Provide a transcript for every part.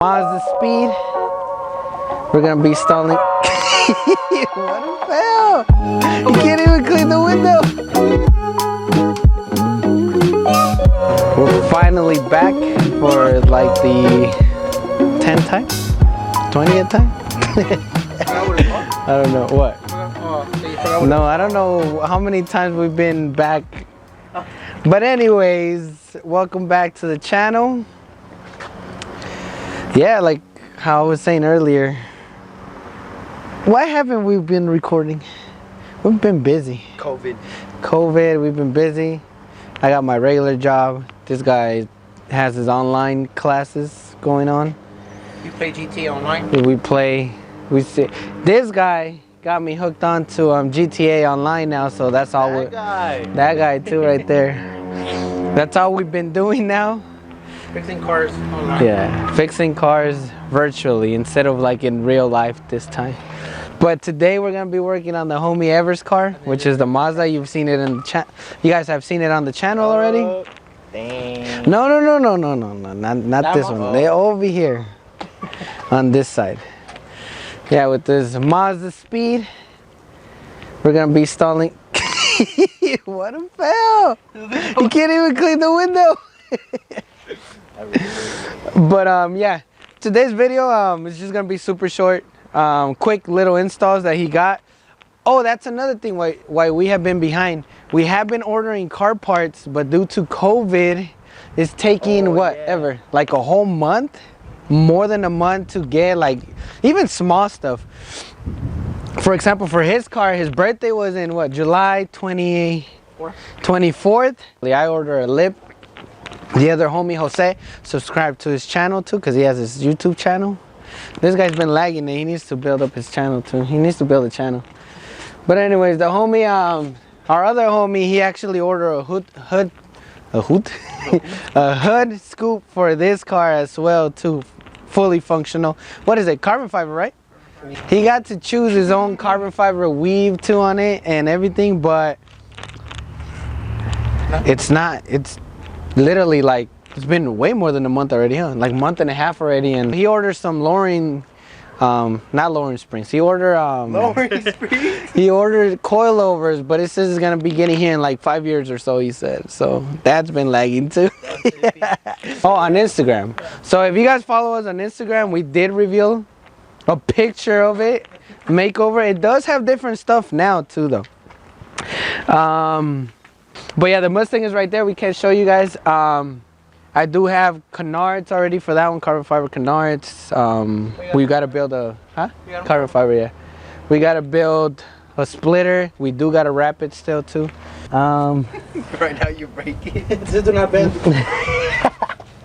Mazda Speed. We're gonna be installing. What a fail! You can't even clean the window. We're finally back for like the 10th time, 20th time. I don't know what. No, I don't know how many times we've been back. But anyways, welcome back to the channel. Yeah, like how I was saying earlier, why haven't we been recording? We've been busy. COVID, we've been busy. I got my regular job. This guy has his online classes going on. You play GTA online? We see. This guy got me hooked on to GTA online now, so that's all. That guy too, right there. That's all we've been doing now. Fixing cars online. Yeah, fixing cars virtually instead of like in real life this time. But today we're gonna be working on the homie Ever's car, which is the Mazda. You've seen it in the chat. You guys have seen it on the channel already. Dang. No, not this one. They're over here on this side. Yeah, with this Mazda Speed, we're gonna be installing. What a fail! You can't even clean the window. But yeah, today's video is just gonna be super short, quick little installs that he got. Oh, that's another thing why we have been behind. We have been ordering car parts, but due to COVID, it's taking like a whole month, more than a month to get like even small stuff. For example, for his car, his birthday was in July 24th. I ordered a lip. The other homie Jose subscribed to his channel too, because he has his YouTube channel. This guy's been lagging and he needs to build up his channel too. He needs to build a channel. But anyways, the homie, our other homie, he actually ordered a hood scoop for this car as well too, fully functional. What is it? Carbon fiber, right? He got to choose his own carbon fiber weave too on it and everything, but it's not. It's literally like it's been way more than a month already, huh? Like month and a half already. And he ordered some lowering, not lowering springs. He ordered lowering springs. He ordered coilovers, but it says it's gonna be getting here in like 5 years or so. He said so. That's been lagging too. Oh, on Instagram. So if you guys follow us on Instagram, we did reveal a picture of it, makeover. It does have different stuff now too, though. But yeah, the Mustang is right there. We can't show you guys. I do have canards already for that one, carbon fiber canards. We got to build a carbon fiber, yeah. We got to build a splitter. We do got to wrap it still too. Right now you break it. This do not bend.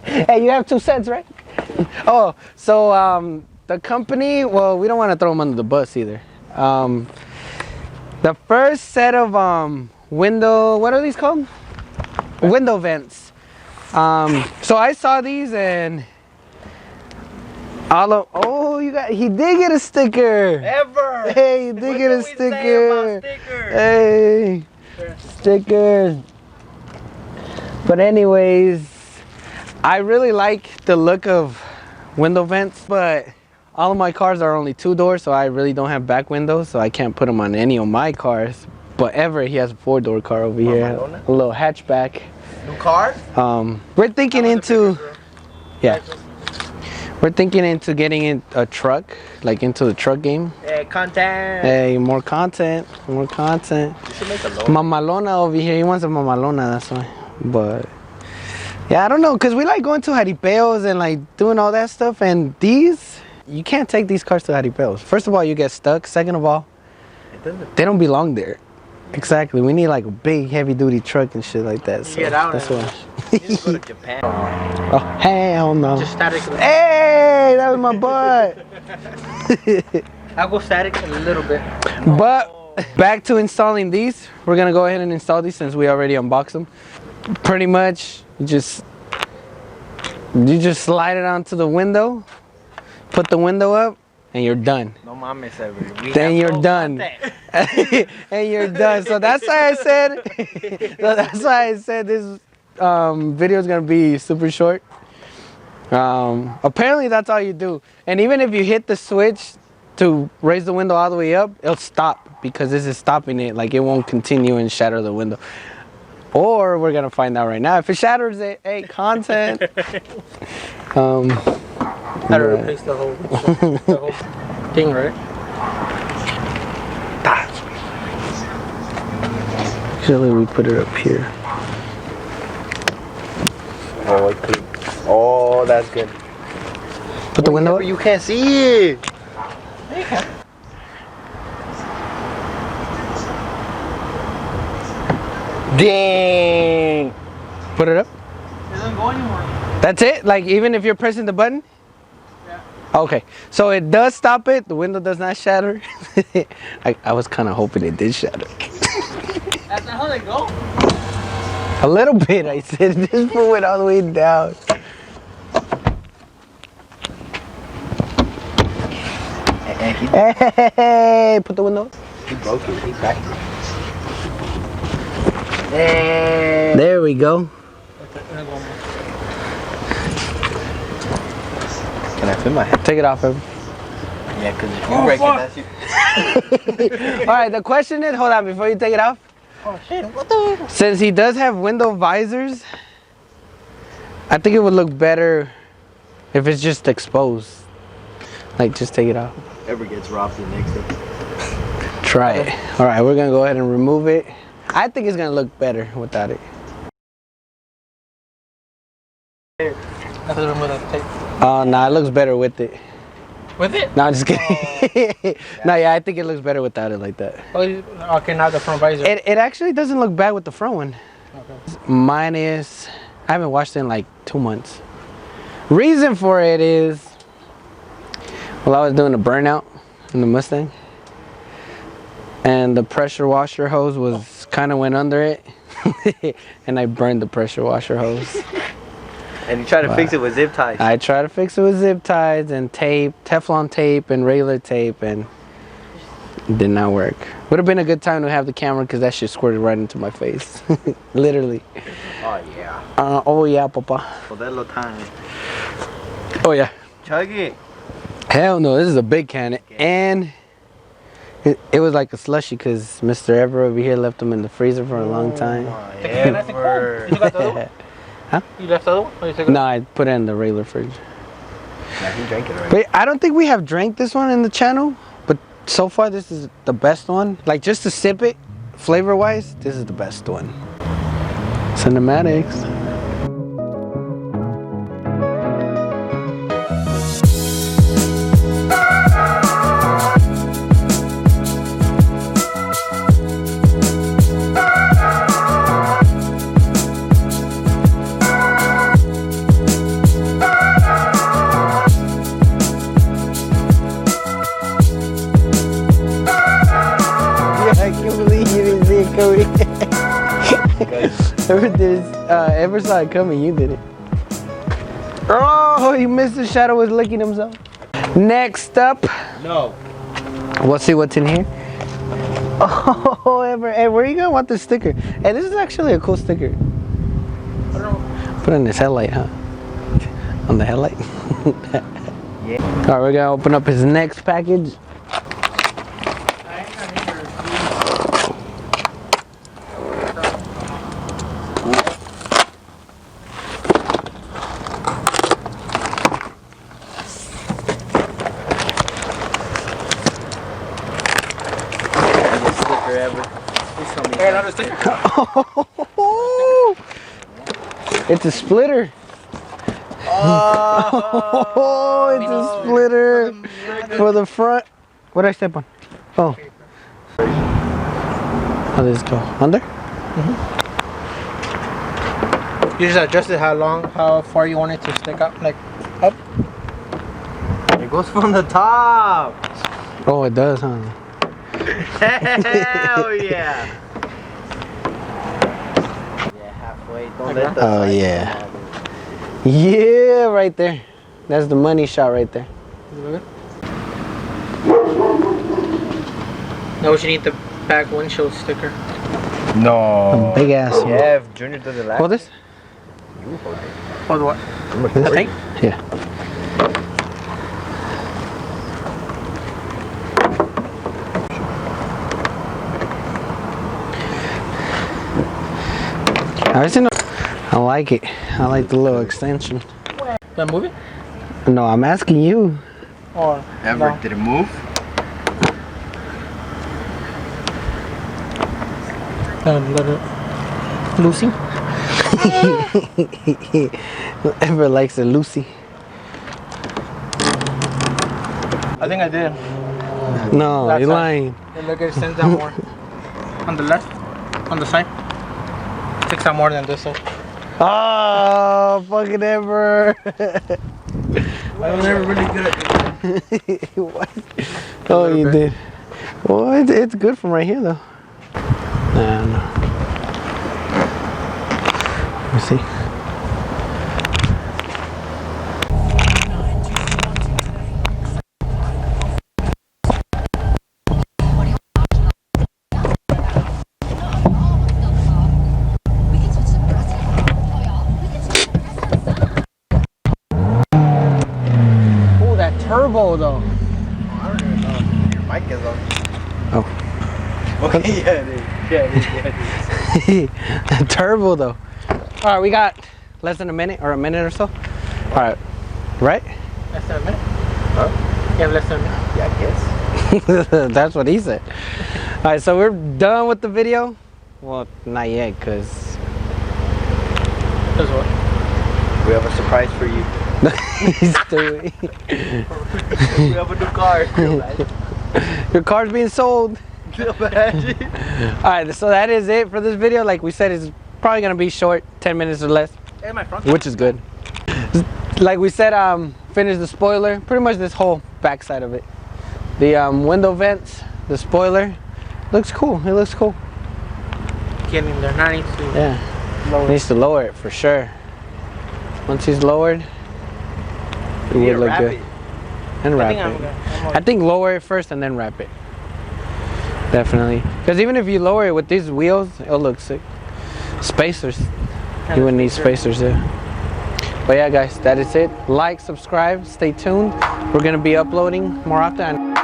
Hey, you have 2 sets, right? Oh, so the company, well, we don't want to throw them under the bus either. The first set of window, what are these called? Window vents. So I saw these and he did get a sticker. Ever. Hey, he did get a sticker. Hey, sticker. But anyways, I really like the look of window vents, but all of my cars are only 2 doors, so I really don't have back windows, so I can't put them on any of my cars. But he has a 4-door car over here, a little hatchback. New car? We're thinking into, we're thinking into getting in a truck, like into the truck game. Hey, content. Hey, more content. You should make a logo. Mamalona over here, he wants a mamalona, that's why. But yeah, I don't know, cause we like going to jaripeos and like doing all that stuff, and these, you can't take these cars to jaripeos. First of all, you get stuck. Second of all, they don't belong there. Exactly. We need like a big heavy duty truck and shit like that. So that's why. You just go to Japan. Oh hell no. Just static. Hey, that was my butt. I'll go static a little bit. But back to installing these. We're gonna go ahead and install these since we already unboxed them. Pretty much, you just slide it onto the window, put the window up, and you're done. No mames, ever. Then you're done. And you're done. So that's why I said. This video is gonna be super short. Apparently that's all you do. And even if you hit the switch to raise the window all the way up, it'll stop because this is stopping it. Like it won't continue and shatter the window. Or we're gonna find out right now. If it shatters it, hey, content. How to replace the whole thing, right? Actually, we put it up here. Oh, okay. Oh, that's good. Put the window up. You can't see it. Yeah, you can. Dang. Put it up. It doesn't go anymore. That's it? Like even if you're pressing the button? Yeah. Okay. So it does stop it. The window does not shatter. I was kind of hoping it did shatter. That's not how they go. A little bit, I said. This foot went all the way down. Hey, put the window up. He broke it. He cracked it. There we go. Can I fit my head? Take it off, Evan. Yeah, because if you break it, that's you. Alright, the question is, hold on, before you take it off. Oh shit, what the? Since he does have window visors, I think it would look better if it's just exposed. Like, just take it off. Ever gets robbed the next day. Try it. Alright, we're gonna go ahead and remove it. I think it's gonna look better without it. I have to remove that tape. Oh, nah, it looks better with it. With it? No, I'm just kidding. No, yeah, I think it looks better without it like that. Okay, now the front visor. It actually doesn't look bad with the front one. Okay. Mine is, I haven't washed it in like 2 months. Reason for it is, well, I was doing a burnout in the Mustang. And the pressure washer hose was kind of went under it. And I burned the pressure washer hose. And you try to fix it with zip ties. I tried to fix it with zip ties and tape, Teflon tape and regular tape, and it did not work. Would have been a good time to have the camera because that shit squirted right into my face. Literally. Oh yeah. Oh yeah, papa. Modelo time. Oh yeah. Chug it. Hell no, this is a big can. And it was like a slushy because Mr. Ever over here left them in the freezer for a long time. The can, I think, cold. You got the other one? Huh? You left the other one? Or you took it? No, I put it in the regular fridge. Nah, he drank it already. But I don't think we have drank this one in the channel, but so far this is the best one. Like just to sip it, flavor wise, this is the best one. Cinematics. I can't believe you didn't see it, Cody. Ever saw it coming, you did it. Oh, he missed the shadow, was licking himself. Next up, No. we'll see what's in here. Oh, Ever, hey, where you gonna want this sticker? Hey, this is actually a cool sticker. I don't know. Put on his headlight, huh? On the headlight? Yeah. All right, we're gonna open up his next package. Hey, another sticker. It's a splitter. Oh, it's a splitter for the front. What did I step on? Oh. How does this go? Under? You just adjust it how far you want it to stick up, like up. It goes from the top. Oh, it does, huh? Hell yeah. Yeah, halfway. Don't let the Oh, side yeah. come out. Yeah, right there. That's the money shot right there. Now we should need the back windshield sticker. No. A big ass one. Yeah, if Junior does it last. Hold this. You hold it. Hold what? I'm The recording. tank? Yeah. I like it. I like the little extension. Did I move it? No, I'm asking you. Or Ever no? did it move? Let it. Lucy? Ever likes a Lucy? I think I did. No, That you're side. lying. And look, it sends out more. On the left, on the side. Takes out more than this side. Oh, fucking ever. I was never really good at it. What? Oh, you did. Well, it's good from right here, though. No. Let me see. Oh, that turbo, though. I don't even know if your mic is on. Oh. Okay, yeah, it is. Yeah, it is. Turbo though. All right, we got less than a minute or a minute or so. All right, right? Less than a minute? Huh? You have less than a minute? Yeah, I guess. That's what he said. All right, so we're done with the video. Well, not yet, cause That's what? We have a surprise for you. he's doing. We have a new car. Your car's being sold. Imagine. All right, so that is it for this video. Like we said, it's probably gonna be short, 10 minutes or less, Hey, my front. which is good. Like we said, finish the spoiler, pretty much this whole backside of it. The window vents, the spoiler, looks cool. It looks cool. Getting there. Now I need to Yeah, lower. needs to lower it for sure. Once he's lowered, it would look good. And I wrap think it. I'm okay. I think lower it first and then wrap it. Definitely. Because even if you lower it with these wheels, it'll look sick. Spacers. You wouldn't need spacers there. But yeah, guys, that is it. Like, subscribe, stay tuned. We're going to be uploading more often.